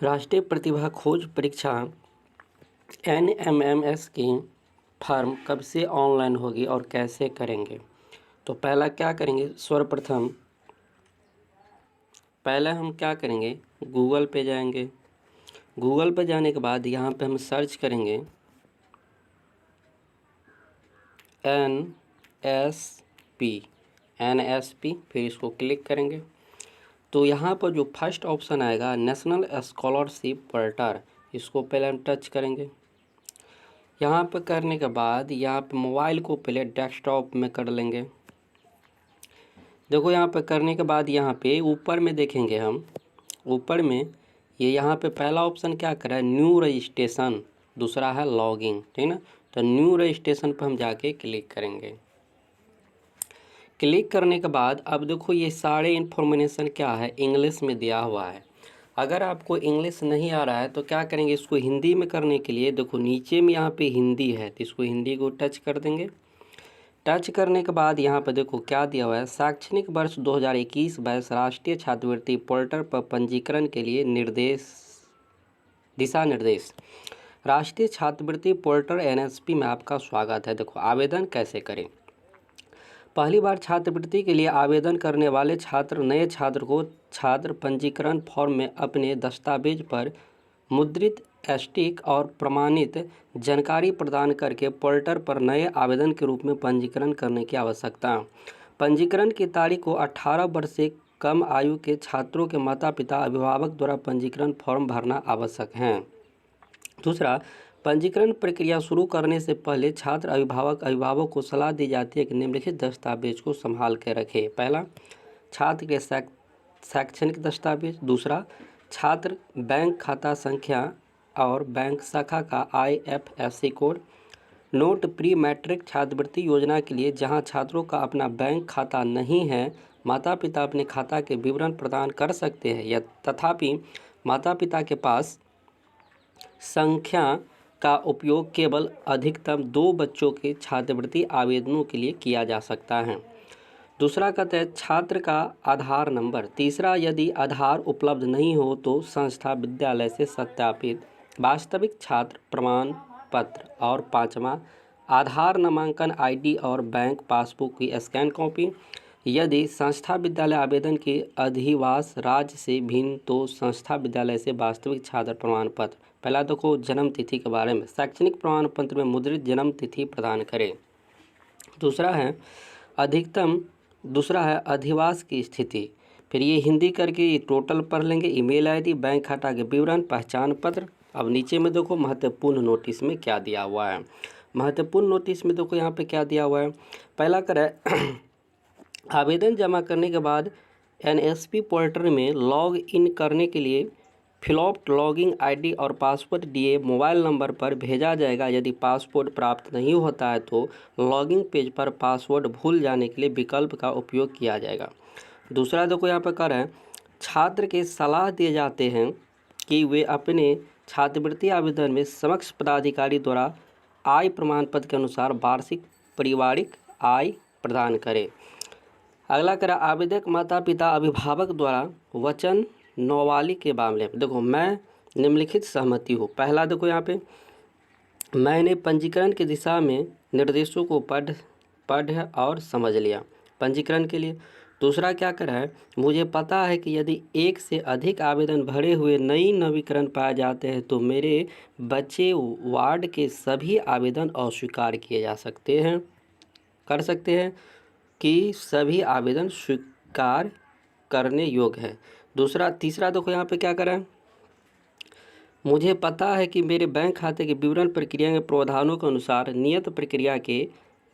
राष्ट्रीय प्रतिभा खोज परीक्षा NMMS की फॉर्म कब से ऑनलाइन होगी और कैसे करेंगे। तो पहला क्या करेंगे, सर्वप्रथम पहले हम क्या करेंगे, गूगल पे जाएंगे। गूगल पे जाने के बाद यहाँ पे हम सर्च करेंगे NSP, फिर इसको क्लिक करेंगे तो यहाँ पर जो फर्स्ट ऑप्शन आएगा नेशनल स्कॉलरशिप पोर्टल, इसको पहले हम टच करेंगे। यहाँ पर करने के बाद यहाँ पे मोबाइल को पहले डेस्कटॉप में कर लेंगे। देखो यहाँ पर करने के बाद यहाँ पे ऊपर में देखेंगे हम, ऊपर में ये यहाँ पे पहला ऑप्शन क्या कर रहा है, न्यू रजिस्ट्रेशन, दूसरा है लॉगिंग, ठीक ना। तो न्यू रजिस्ट्रेशन पर हम जाके क्लिक करेंगे। क्लिक करने के बाद अब देखो ये सारे इन्फॉर्मेशन क्या है, इंग्लिश में दिया हुआ है। अगर आपको इंग्लिश नहीं आ रहा है तो क्या करेंगे, इसको हिंदी में करने के लिए देखो नीचे में यहाँ पे हिंदी है तो इसको हिंदी को टच कर देंगे। टच करने के बाद यहाँ पर देखो क्या दिया हुआ है, शैक्षणिक वर्ष 2021-22 राष्ट्रीय छात्रवृत्ति पोर्टल पर पंजीकरण के लिए दिशा निर्देश। राष्ट्रीय छात्रवृत्ति पोर्टल NSP में आपका स्वागत है। देखो आवेदन कैसे करें। पहली बार छात्रवृत्ति के लिए आवेदन करने वाले छात्र नए छात्र को छात्र पंजीकरण फॉर्म में अपने दस्तावेज पर मुद्रित स्टिक और प्रमाणित जानकारी प्रदान करके पोर्टल पर नए आवेदन के रूप में पंजीकरण करने की आवश्यकता। पंजीकरण की तारीख को 18 वर्ष से कम आयु के छात्रों के माता पिता अभिभावक द्वारा पंजीकरण फॉर्म भरना आवश्यक है। दूसरा, पंजीकरण प्रक्रिया शुरू करने से पहले छात्र अभिभावक को सलाह दी जाती है कि निम्नलिखित दस्तावेज को संभाल के रखें। पहला, छात्र के शैक्षणिक दस्तावेज। दूसरा, छात्र बैंक खाता संख्या और बैंक शाखा का IFSC code. Note, pre matric छात्रवृत्ति योजना के लिए जहां छात्रों का अपना बैंक खाता नहीं है, माता पिता अपने खाता के विवरण प्रदान कर सकते हैं या तथापि माता पिता के पास संख्या का उपयोग केवल अधिकतम 2 बच्चों के छात्रवृत्ति आवेदनों के लिए किया जा सकता है। दूसरा कहते हैं छात्र का आधार नंबर। तीसरा, यदि आधार उपलब्ध नहीं हो तो संस्था विद्यालय से सत्यापित वास्तविक छात्र प्रमाण पत्र। और पाँचवा, आधार नामांकन ID और बैंक पासबुक की स्कैन कॉपी। यदि संस्था विद्यालय आवेदन के अधिवास राज्य से भिन्न तो संस्था विद्यालय से वास्तविक छात्र प्रमाण पत्र। पहला देखो जन्म तिथि के बारे में, शैक्षणिक प्रमाण पत्र में मुद्रित जन्म तिथि प्रदान करें। दूसरा है अधिवास की स्थिति। फिर ये हिंदी करके ये टोटल पढ़ लेंगे। ईमेल ID, बैंक खाता के विवरण, पहचान पत्र। अब नीचे में देखो महत्वपूर्ण नोटिस में क्या दिया हुआ है। महत्वपूर्ण नोटिस में देखो यहाँ पे क्या दिया हुआ है। पहला करें आवेदन जमा करने के बाद NSP पोर्टल में लॉग इन करने के लिए फिलअप लॉगिंग ID और पासवर्ड दिए मोबाइल नंबर पर भेजा जाएगा। यदि पासवर्ड प्राप्त नहीं होता है तो लॉगिंग पेज पर पासवर्ड भूल जाने के लिए विकल्प का उपयोग किया जाएगा। दूसरा देखो यहाँ पर कर रहे हैं, छात्र के सलाह दिए जाते हैं कि वे अपने छात्रवृत्ति आवेदन में समक्ष पदाधिकारी द्वारा आय प्रमाण पत्र के अनुसार वार्षिक पारिवारिक आय प्रदान करें। अगला करा आवेदक माता पिता अभिभावक द्वारा वचन नौवाली के मामले में देखो मैं निम्नलिखित सहमति हूँ। पहला देखो यहाँ पे मैंने पंजीकरण की दिशा में निर्देशों को पढ़ और समझ लिया पंजीकरण के लिए। दूसरा क्या करा है, मुझे पता है कि यदि एक से अधिक आवेदन भरे हुए नई नवीकरण पाए जाते हैं तो मेरे बच्चे वार्ड के सभी आवेदन अस्वीकार किए जा सकते हैं कि सभी आवेदन स्वीकार करने योग्य है। तीसरा देखो यहाँ पे क्या करें, मुझे पता है कि मेरे बैंक खाते के विवरण प्रक्रिया के प्रावधानों के अनुसार नियत प्रक्रिया के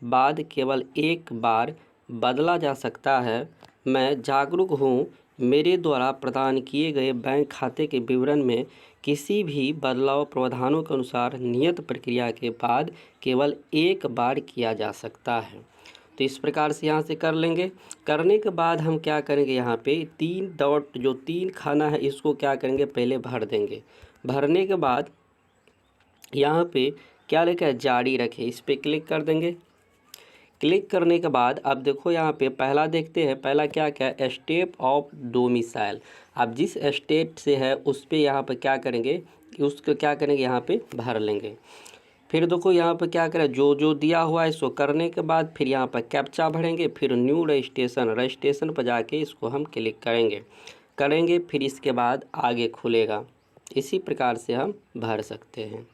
बाद केवल एक बार बदला जा सकता है। मैं जागरूक हूँ, मेरे द्वारा प्रदान किए गए बैंक खाते के विवरण में किसी भी बदलाव प्रावधानों के अनुसार नियत प्रक्रिया के बाद केवल एक बार किया जा सकता है। तो इस प्रकार से यहाँ से कर लेंगे। करने के बाद हम क्या करेंगे, यहाँ पे 3 डॉट जो 3 खाना है इसको क्या करेंगे, पहले भर देंगे। भरने के बाद यहाँ पे क्या लिखा है, जारी रखें, इस पर क्लिक कर देंगे। क्लिक करने के बाद अब देखो यहाँ पे पहला देखते हैं, पहला क्या क्या है, स्टेट ऑफ डोमिसाइल। आप जिस स्टेट से है उस पे यहाँ पे क्या करेंगे कि उसको क्या करेंगे यहाँ पे भर लेंगे। फिर देखो यहाँ पे क्या करें, जो जो दिया हुआ है इसको करने के बाद फिर यहाँ पर कैप्चा भरेंगे, फिर न्यू रजिस्ट्रेशन पर जाके इसको हम क्लिक करेंगे फिर इसके बाद आगे खुलेगा। इसी प्रकार से हम भर सकते हैं।